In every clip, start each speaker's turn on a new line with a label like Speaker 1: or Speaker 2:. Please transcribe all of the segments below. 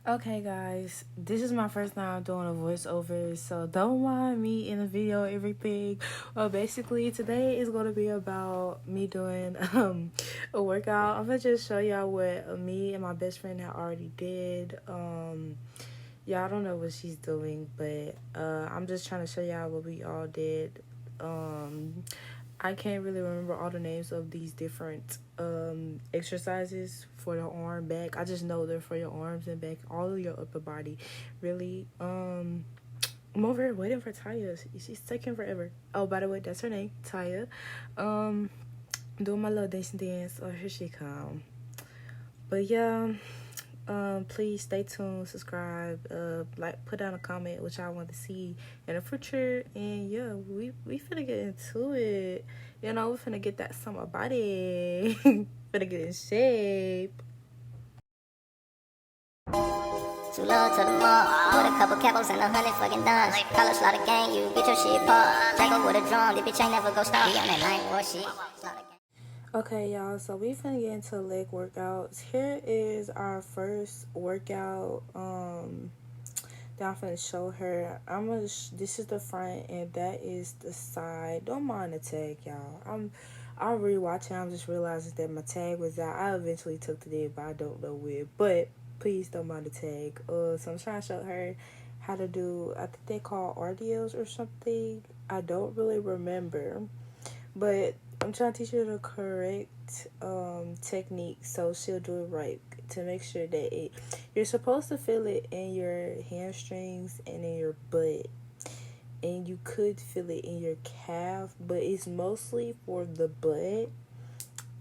Speaker 1: Okay, guys, this is my first time doing a voiceover, so don't mind me in the video, everything. Well, basically, today is going to be about me doing a workout. I'm going to just show y'all what me and my best friend had already did. Yeah, I don't know what she's doing, but I'm just trying to show y'all what we all did. I can't really remember all the names of these different exercises for the arm, back. I just know they're for your arms and back, all of your upper body. Really. I'm over here waiting for Taya. She's taking forever. Oh, by the way, that's her name, Taya. Doing my little dance. Oh, here she come. But yeah. Please stay tuned, subscribe, like, put down a comment which I want to see in the future, and yeah, we finna get into it. You know, we finna get that summer body, finna get in shape.
Speaker 2: Too low to the mall, with a couple capos and 100 fucking dimes. Color slaughter gang, you get your shit popped. Jango with a drum, the bitch ain't never go stop. Be on that night war shit.
Speaker 1: Okay, y'all, so we finna get into leg workouts. Here is our first workout that I'm finna show her. This is the front and that is the side. Don't mind the tag, y'all. I'm rewatching. I'm just realizing that my tag was out. I eventually took it in, but I don't know where. But please don't mind the tag. So I'm trying to show her how to do, I think they call RDLs or something. I don't really remember, but I'm trying to teach her the correct technique so she'll do it right, to make sure that you're supposed to feel it in your hamstrings and in your butt, and you could feel it in your calf, but it's mostly for the butt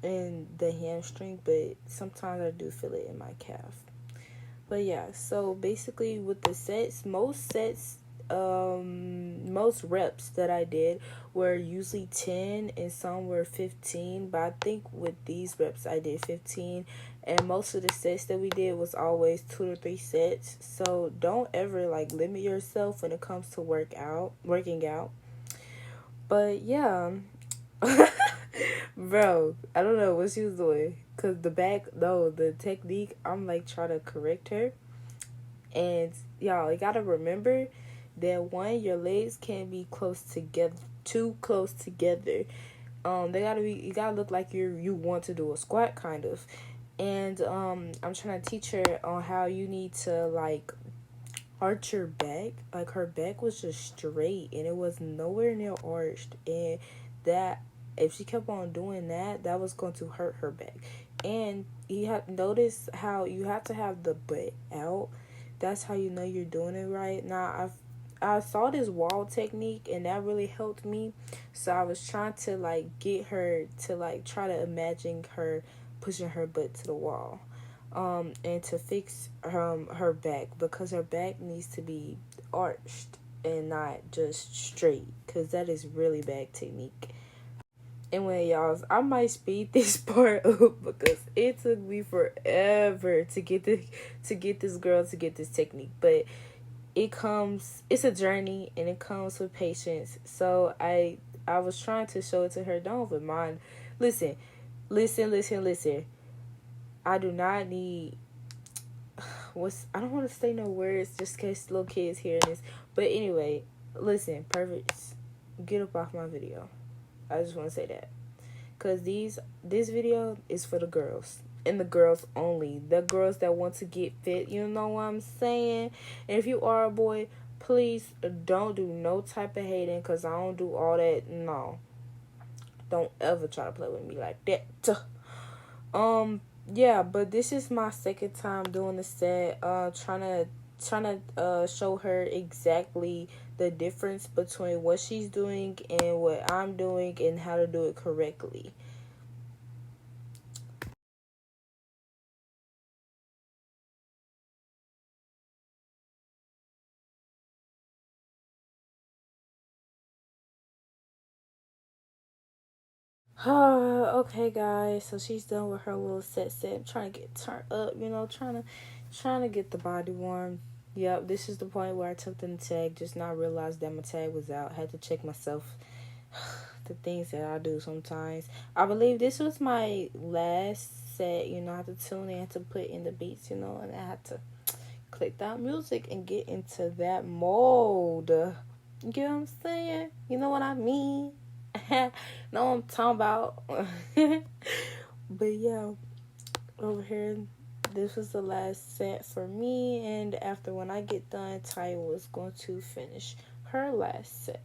Speaker 1: and the hamstring, but sometimes I do feel it in my calf. But yeah, so basically with the sets, most reps that I did were usually 10 and some were 15, but I think with these reps I did 15, and most of the sets that we did was always 2 to 3 sets. So don't ever limit yourself when it comes to working out. But yeah. Bro, I don't know what she was doing, cause the technique, I'm trying to correct her. And y'all, you gotta remember that your legs can't be too close together. You gotta look like you want to do a squat, kind of. And I'm trying to teach her on how you need to arch your back. Her back was just straight and it was nowhere near arched, and that if she kept on doing that, that was going to hurt her back. And you have notice how you have to have the butt out. That's how you know you're doing it right. Now I saw this wall technique and that really helped me. So I was trying to get her to try to imagine her pushing her butt to the wall. And to fix her back, because her back needs to be arched and not just straight, because that is really bad technique. Anyway, y'all, I might speed this part up because it took me forever to get this girl to get this technique, but it's a journey and it comes with patience. So I was trying to show it to her. Don't even mind. Listen. I do not need I don't want to say no words just in case little kids hearing this. But anyway, listen, perfect. Get up off my video. I just want to say that. Because this video is for the girls. And the girls only. The girls that want to get fit. You know what I'm saying? And if you are a boy, please don't do no type of hating, because I don't do all that. No. Don't ever try to play with me like that. Yeah, but this is my second time doing the set. Trying to show her exactly the difference between what she's doing and what I'm doing and how to do it correctly. Okay, guys, so she's done with her little set. I'm trying to get turned up, trying to get the body warm. Yep, this is the point where I took the tag, just not realized that my tag was out. Had to check myself. The things that I do sometimes. I believe this was my last set, I had to tune in, I had to put in the beats, and I had to click that music and get into that mode. You get what I'm saying? You know what I mean? Know what I'm talking about? But yeah, over here, this was the last set for me, and after when I get done, Ty was going to finish her last set.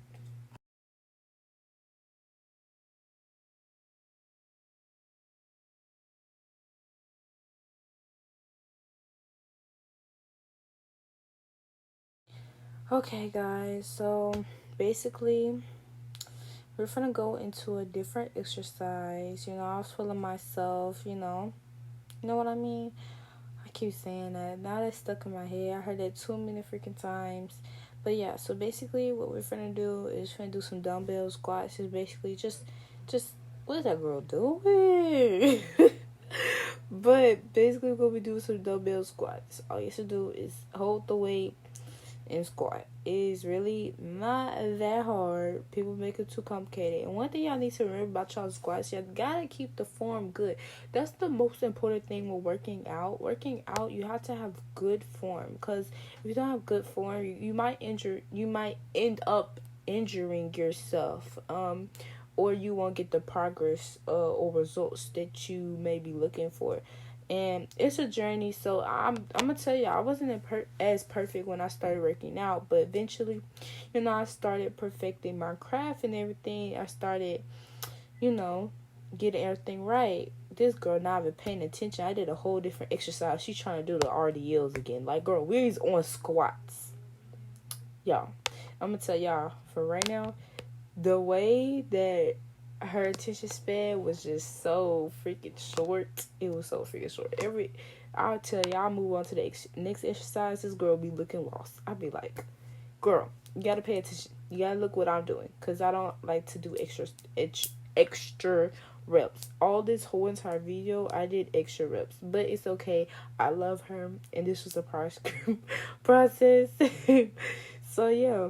Speaker 1: Okay, guys, so basically, we're gonna go into a different exercise. I was feeling myself, you know what I mean? I keep saying that. Now that's stuck in my head. I heard that too many freaking times. But yeah, so basically what we're finna do is finna do some dumbbell squats. Is basically just what is that girl doing? But basically what we do is some dumbbell squats. All you have to do is hold the weight and squat. It is really not that hard. People make it too complicated. And one thing y'all need to remember about y'all squats, you gotta keep the form good. That's the most important thing with working out. Working out, you have to have good form. Because if you don't have good form, you might end up injuring yourself. Or you won't get the progress or results that you may be looking for. And it's a journey, so I'm gonna tell you, I wasn't as perfect when I started working out, but eventually, I started perfecting my craft and everything. I started, getting everything right. This girl not even paying attention. I did a whole different exercise. She's trying to do the RDLs again. Like, girl, we're on squats. Y'all, I'm gonna tell y'all, for right now, the way that her attention span was just so freaking short. It was so freaking short. I'll tell y'all, move on to the next exercise. This girl be looking lost. I'll be like, girl, you gotta pay attention. You gotta look what I'm doing, because I don't like to do extra reps. All this whole entire video, I did extra reps, but it's okay. I love her, and this was a process. So yeah,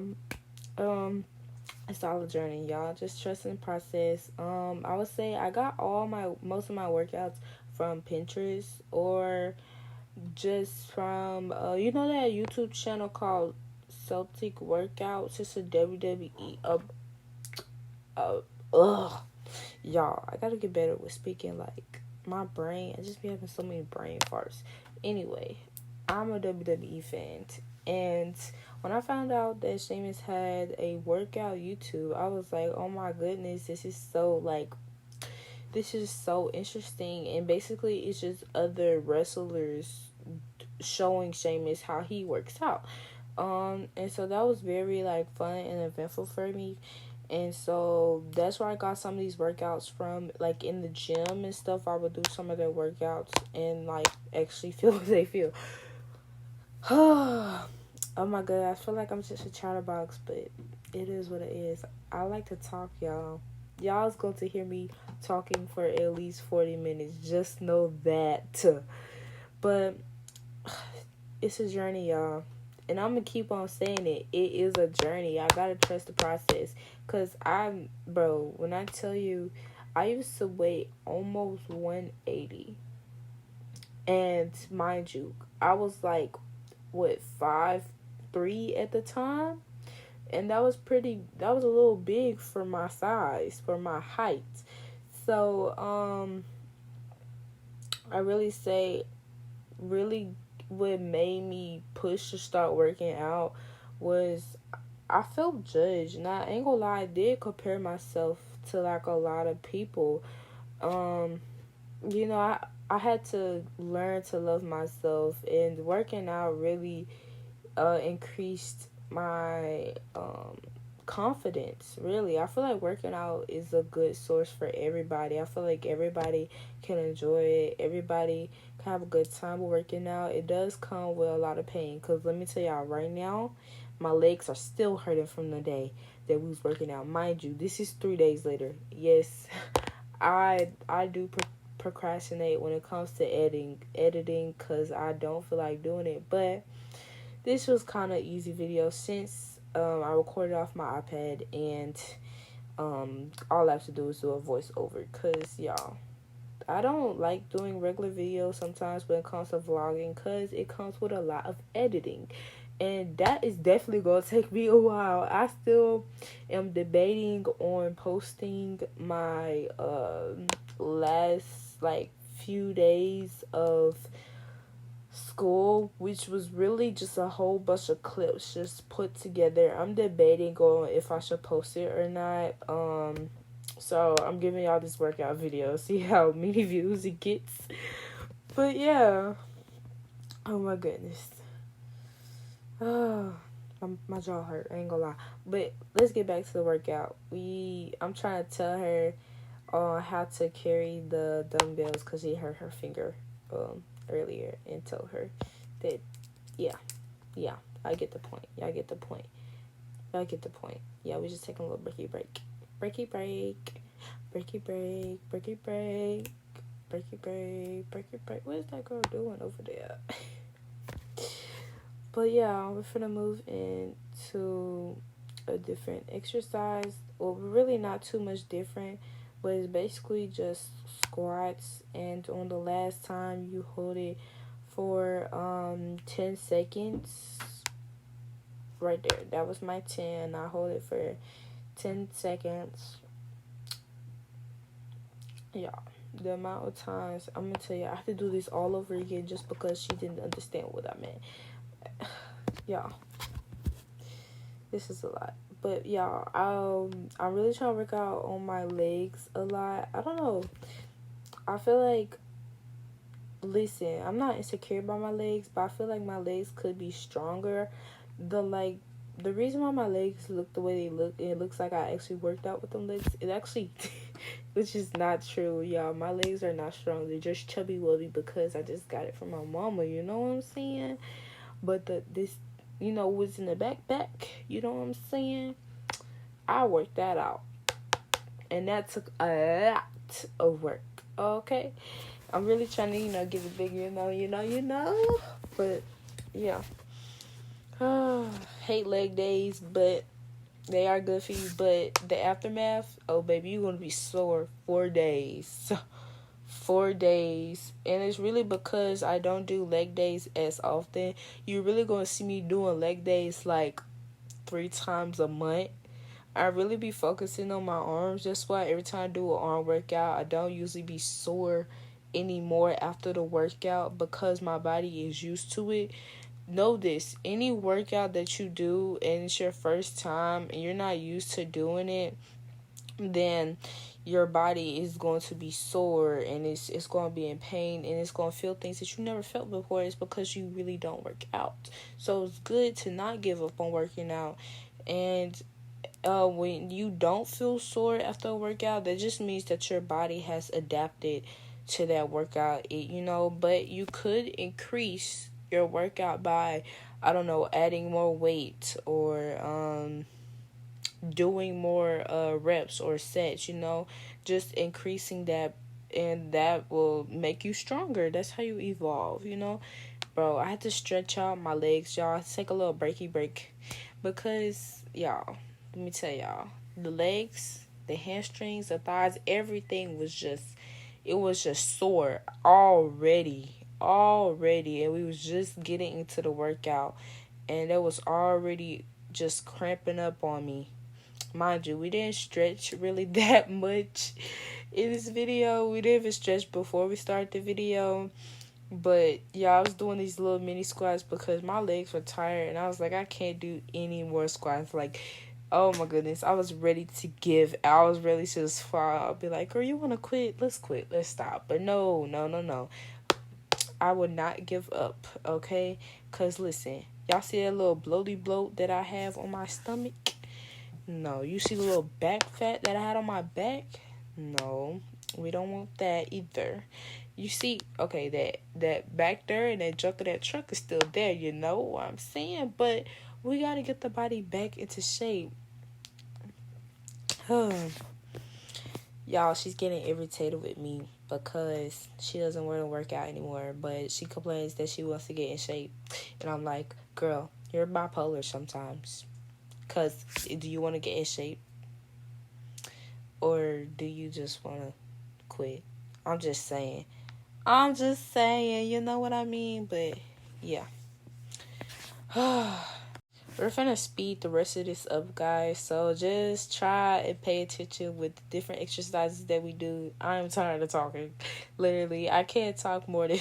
Speaker 1: it's all a journey, y'all. Just trust in the process. I would say I got most of my workouts from Pinterest, or just from that YouTube channel called Celtic Workouts. It's a WWE. Y'all, I gotta get better with speaking. Like, my brain, I just be having so many brain farts. Anyway, I'm a WWE fan, and when I found out that Sheamus had a workout YouTube, I was like, oh my goodness, this is so interesting. And basically, it's just other wrestlers showing Sheamus how he works out. And so that was very fun and eventful for me. And so that's where I got some of these workouts from. Like, in the gym and stuff, I would do some of their workouts and actually feel what they feel. Oh my god, I feel like I'm just a chatterbox, but it is what it is. I like to talk, y'all. Y'all's going to hear me talking for at least 40 minutes. Just know that. But it's a journey, y'all. And I'm going to keep on saying it. It is a journey. I got to trust the process. Because when I tell you, I used to weigh almost 180. And mind you, I was 5'3" at the time, and that was a little big for my size, for my height. So I really say what made me push to start working out was I felt judged. And I ain't gonna lie, I did compare myself to a lot of people. I had to learn to love myself, and working out really increased my confidence. Really, I feel like working out is a good source for everybody. I feel like everybody can enjoy it. Everybody can have a good time working out. It does come with a lot of pain, because let me tell y'all right now, my legs are still hurting from the day that we was working out. Mind you, this is 3 days later. Yes, I do procrastinate when it comes to editing, because I don't feel like doing it. But this was kind of easy video, since I recorded off my iPad, and all I have to do is do a voiceover, because y'all, I don't like doing regular videos sometimes when it comes to vlogging, because it comes with a lot of editing. And that is definitely going to take me a while. I still am debating on posting my last like few days of school, which was really just a whole bunch of clips just put together. I'm debating on if I should post it or not. So I'm giving y'all this workout video, see how many views it gets. But yeah, oh my goodness. Oh, my jaw hurt, I ain't gonna lie. But let's get back to the workout. I'm trying to tell her how to carry the dumbbells, because she hurt her finger earlier, and tell her that yeah, I get the point. Y'all get the point. Yeah, we just taking a little breaky break. Breaky break. What is that girl doing over there? But yeah, we're finna move into a different exercise. Well, really not too much different, but it's basically just squats. And on the last time, you hold it for 10 seconds. Right there. That was my 10. I hold it for 10 seconds. Yeah. The amount of times, I'm gonna tell you, I have to do this all over again just because she didn't understand what I meant. Y'all, this is a lot. But y'all, I'm really trying to work out on my legs a lot. I don't know, I feel like, listen, I'm not insecure about my legs, but I feel like my legs could be stronger. The reason why my legs look the way they look, it looks like I actually worked out with them legs. It actually, which is not true, y'all. My legs are not strong. They're just chubby wubby because I just got it from my mama. You know what I'm saying? But this, what's in the back. You know what I'm saying? I worked that out, and that took a lot of work. Okay, I'm really trying to, get it bigger. But yeah. Hate leg days, but they are good for you. But the aftermath, oh baby, you're gonna be sore 4 days. 4 days. And it's really because I don't do leg days as often. You're really gonna see me doing leg days like 3 times a month. I really be focusing on my arms. That's why every time I do an arm workout, I don't usually be sore anymore after the workout, because my body is used to it. Know this, any workout that you do and it's your first time and you're not used to doing it, then your body is going to be sore, and it's going to be in pain, and it's going to feel things that you never felt before. It's because you really don't work out. So it's good to not give up on working out. And when you don't feel sore after a workout, that just means that your body has adapted to that workout. But you could increase your workout by, I don't know, adding more weight, or doing more reps or sets, just increasing that, and that will make you stronger. That's how you evolve, Bro, I had to stretch out my legs, y'all. I had to take a little breaky break, because, y'all, let me tell y'all, the legs, the hamstrings, the thighs, everything was just sore already, and we was just getting into the workout, and it was already just cramping up on me. Mind you, we didn't stretch really that much in this video. We didn't even stretch before we started the video. But yeah, I was doing these little mini squats because my legs were tired, and I was like, I can't do any more squats. Like, oh my goodness, I was ready to give. I was ready to just fall. I'll be like, girl, you want to quit? Let's quit. Let's stop. But no. I would not give up, okay? Because listen, y'all see that little bloat that I have on my stomach? No. You see the little back fat that I had on my back? No. We don't want that either. You see, okay, that back there and that junk of that truck is still there, you know what I'm saying? But we got to get the body back into shape. Y'all, she's getting irritated with me because she doesn't want to work out anymore, but she complains that she wants to get in shape. And I'm like, girl, you're bipolar sometimes. Because do you want to get in shape? Or do you just want to quit? I'm just saying. I'm just saying, you know what I mean? But yeah. We're finna speed the rest of this up, guys. So just try and pay attention with the different exercises that we do. I'm tired of talking. Literally, I can't talk more than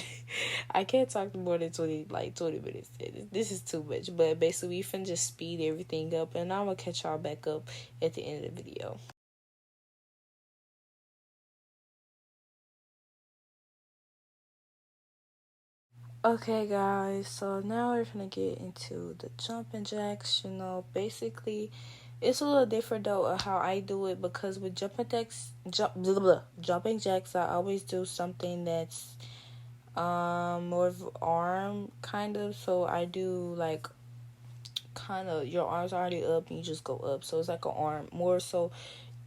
Speaker 1: 20 minutes. This is too much. But basically, we finna just speed everything up, and I'm gonna catch y'all back up at the end of the video. Okay, guys, so now we're gonna get into the jumping jacks. Basically, it's a little different though of how I do it, because with jumping jacks, I always do something that's more of arm kind of. So I do like kind of your arms already up and you just go up. So it's like an arm more. So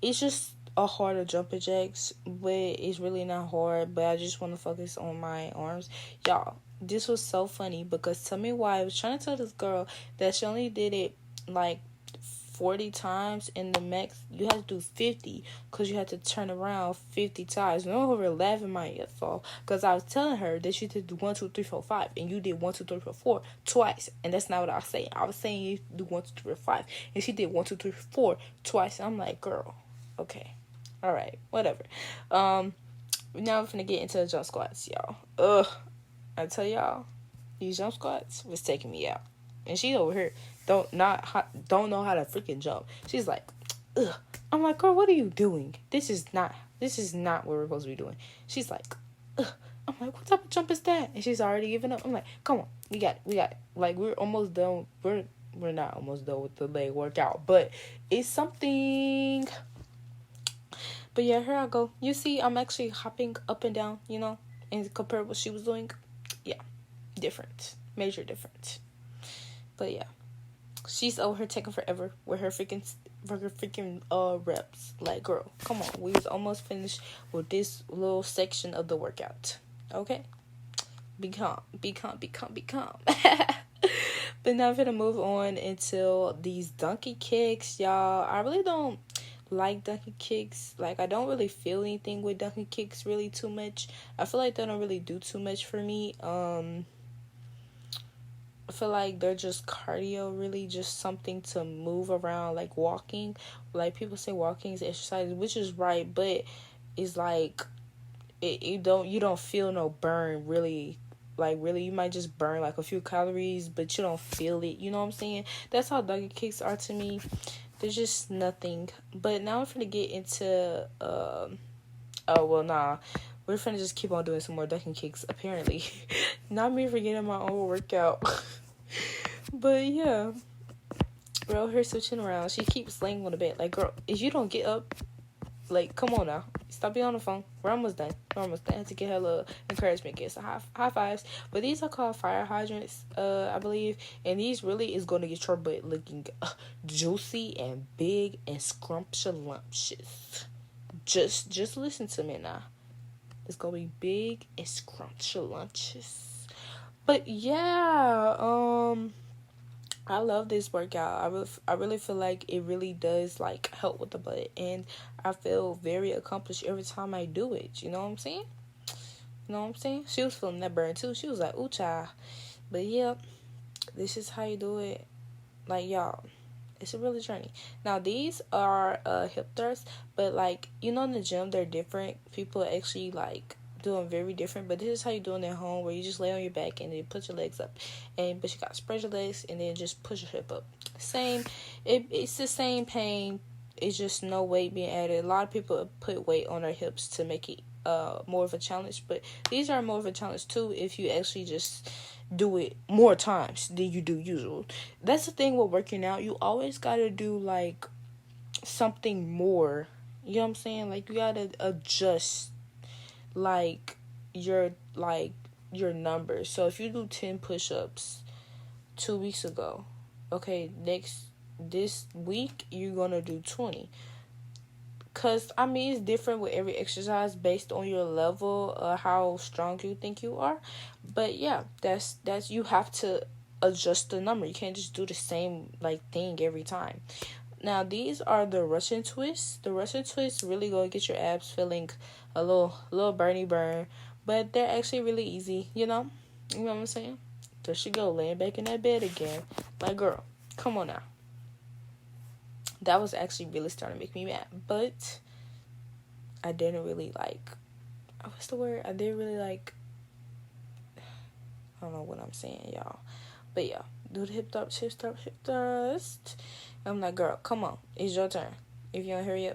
Speaker 1: it's just a harder jumping jacks, but it's really not hard. But I just want to focus on my arms, y'all. This was so funny because tell me why I was trying to tell this girl that she only did it like 40 times, and the max you had to do 50 because you had to turn around 50 times. No, her laughing my ass off because I was telling her that she did do 1, 2, 3, 4, 5, and you did 1, 2, 3, 4, 4 twice, and that's not what I was saying. I was saying you do 1, 2, 3, 4, 5, and she did 1, 2, 3, 4 twice. I'm like, girl, okay, all right, whatever. Now I'm finna get into the jump squats, y'all. I tell y'all, these jump squats was taking me out, and she over here don't know how to freaking jump. She's like, ugh. I'm like, girl, what are you doing? This is not what we're supposed to be doing. She's like, ugh. I'm like, what type of jump is that? And she's already giving up. I'm like, come on, we got it. Like, we're almost done. We're not almost done with the leg workout, but it's something. But yeah, here I go. You see, I'm actually hopping up and down, and compared to what she was doing. Yeah, different. Major difference. But yeah, she's over here taking forever with her freaking reps. Like, girl, come on. We was almost finished with this little section of the workout. Okay? Be calm. But now I'm gonna move on into these donkey kicks, y'all. I really don't like donkey kicks. Like, I don't really feel anything with donkey kicks really too much. I feel like they don't really do too much for me. I feel like they're just cardio, really just something to move around, like walking. Like, people say walking is exercise, which is right, but it's like you don't feel no burn really. Like, really, you might just burn like a few calories, but you don't feel it. You know what I'm saying? That's how donkey kicks are to me. There's just nothing. But now I'm finna get into we're finna just keep on doing some more ducking kicks, apparently. Not me forgetting my own workout. But yeah, bro, her switching around. She keeps laying on the bed. Like, girl, if you don't get up, like, come on now. Stop being on the phone. We're almost done. I had to get her a little encouragement. Get some high fives. But these are called fire hydrants, I believe. And these really is going to get your butt looking juicy and big and scrumptious. Just listen to me now. It's going to be big and scrumptious. But yeah, I love this workout. I really feel like it really does like help with the butt, and I feel very accomplished every time I do it. You know what I'm saying? She was feeling that burn too. She was like, "Ooh, child." But yeah, this is how you do it. Like, y'all, it's a really journey. Now, these are hip thrusts, but like, in the gym they're different. People actually like doing very different, but this is how you do it at home, where you just lay on your back and then put your legs up, but you gotta spread your legs and then just push your hip up. It's the same pain. It's just no weight being added. A lot of people put weight on their hips to make it more of a challenge, but these are more of a challenge too if you actually just do it more times than you do usual. That's the thing with working out. You always gotta do like something more. You know what I'm saying? Like, you gotta adjust like your numbers. So if you do 10 push-ups 2 weeks ago, okay, this week you're gonna do 20. Cause it's different with every exercise based on your level, how strong you think you are. But yeah, that's you have to adjust the number. You can't just do the same like thing every time. Now these are the Russian twists. The Russian twists really go get your abs feeling a little burny burn, but they're actually really easy. You know what I'm saying? There she go, laying back in that bed again. Like, girl, come on now. That was actually really starting to make me mad, but I didn't really like. What's the word? I didn't really like. I don't know what I'm saying, y'all. But yeah, do the hip thrust. I'm like, girl, come on. It's your turn. If you don't hurry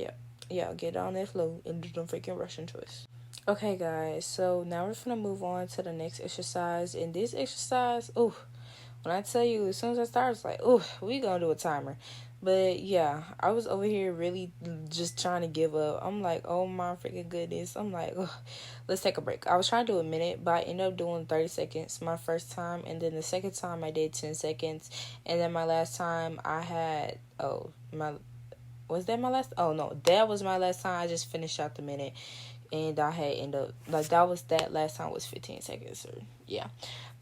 Speaker 1: up, yeah, get on that flow and do them freaking Russian twists. Okay, guys, so now we're gonna move on to the next exercise. And this exercise, when I tell you, as soon as I start, it's like, we gonna do a timer. But yeah, I was over here really just trying to give up. I'm like, oh my freaking goodness. I'm like, let's take a break. I was trying to do a minute, but I ended up doing 30 seconds my first time. And then the second time I did 10 seconds. And then my last time I had, was that my last? Oh no, that was my last time. I just finished out the minute. And I had ended up, like, that last time was 15 seconds. Or, yeah.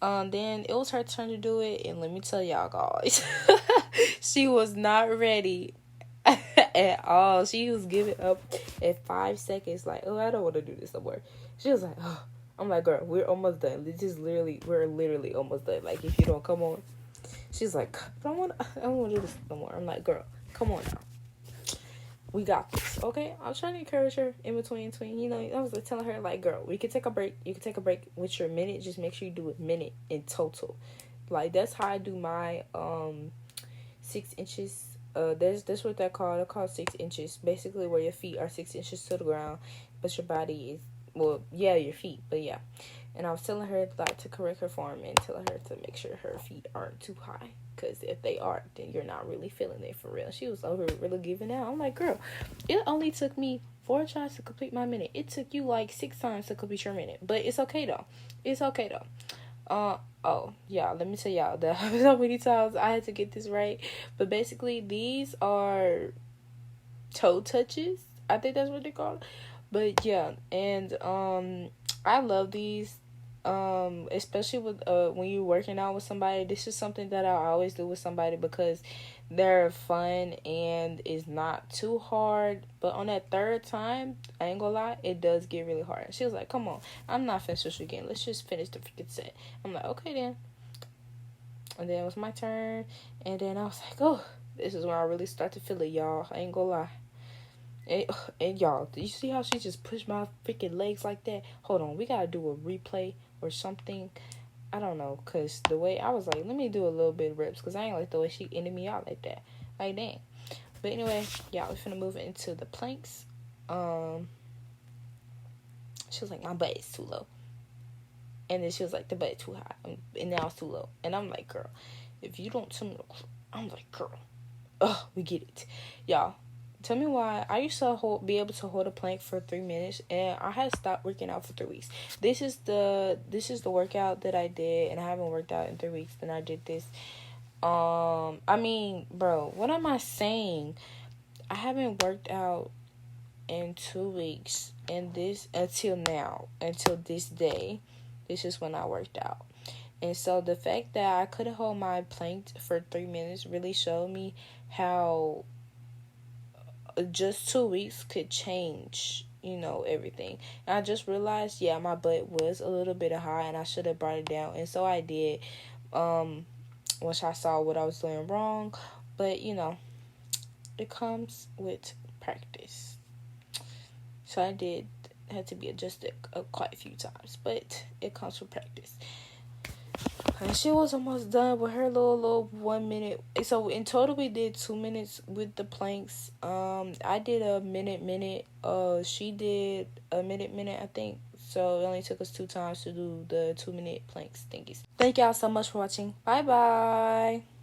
Speaker 1: Then it was her turn to do it. And let me tell y'all, guys, she was not ready at all. She was giving up at 5 seconds. Like, I don't want to do this no more. She was like, I'm like, girl, we're almost done. We're literally almost done. Like, if you don't come on. She's like, I don't want to do this no more. I'm like, girl, come on now. We got this, okay? I was trying to encourage her in between. I was like telling her, like, girl, we can take a break. You can take a break with your minute. Just make sure you do a minute in total. Like, that's how I do my 6 inches. That's what they're called. They're called 6 inches. Basically, where your feet are 6 inches to the ground, but your body is, your feet, but yeah. And I was telling her, like, to correct her form and telling her to make sure her feet aren't too high. Because if they are, then you're not really feeling it for real. She was over really giving out. I'm like, girl, it only took me 4 tries to complete my minute. It took you like 6 times to complete your minute. But it's okay, though. Yeah, let me tell y'all that so many times I had to get this right. But basically, these are toe touches. I think that's what they're called. But yeah, and I love these. Especially with when you're working out with somebody. This is something that I always do with somebody because they're fun and it's not too hard. But on that third time, I ain't gonna lie, it does get really hard. She was like, come on, I'm not finished this again. Let's just finish the freaking set. I'm like, okay then. And then it was my turn. And then I was like, this is when I really start to feel it, y'all. I ain't gonna lie. And y'all, do you see how she just pushed my freaking legs like that? Hold on, we gotta do a replay or something. I don't know, because the way I was like, let me do a little bit of reps, because I ain't like the way she ended me out like that. Like, dang. But anyway, y'all, we're finna move into the planks. She was like, my butt is too low. And then she was like, the butt is too high. And now it's too low. And I'm like, girl, if you don't tell me, I'm like, girl, we get it. Y'all, tell me why I used to be able to hold a plank for 3 minutes, and I had stopped working out for 3 weeks. This is the workout that I did, and I haven't worked out in 3 weeks. Then I did this. I mean, bro, what am I saying? I haven't worked out in 2 weeks, and this until this day. This is when I worked out. And so the fact that I couldn't hold my plank for 3 minutes really showed me how just 2 weeks could change, everything. And I just realized, my butt was a little bit high and I should have brought it down. And so I did, once I saw what I was doing wrong. But, it comes with practice. So I had to be adjusted quite a few times. But it comes with practice. And she was almost done with her little 1 minute. So in total we did 2 minutes with the planks. I did a minute. She did a minute, I think. So it only took us 2 times to do the 2 minute planks thingies. Thank y'all so much for watching. Bye bye.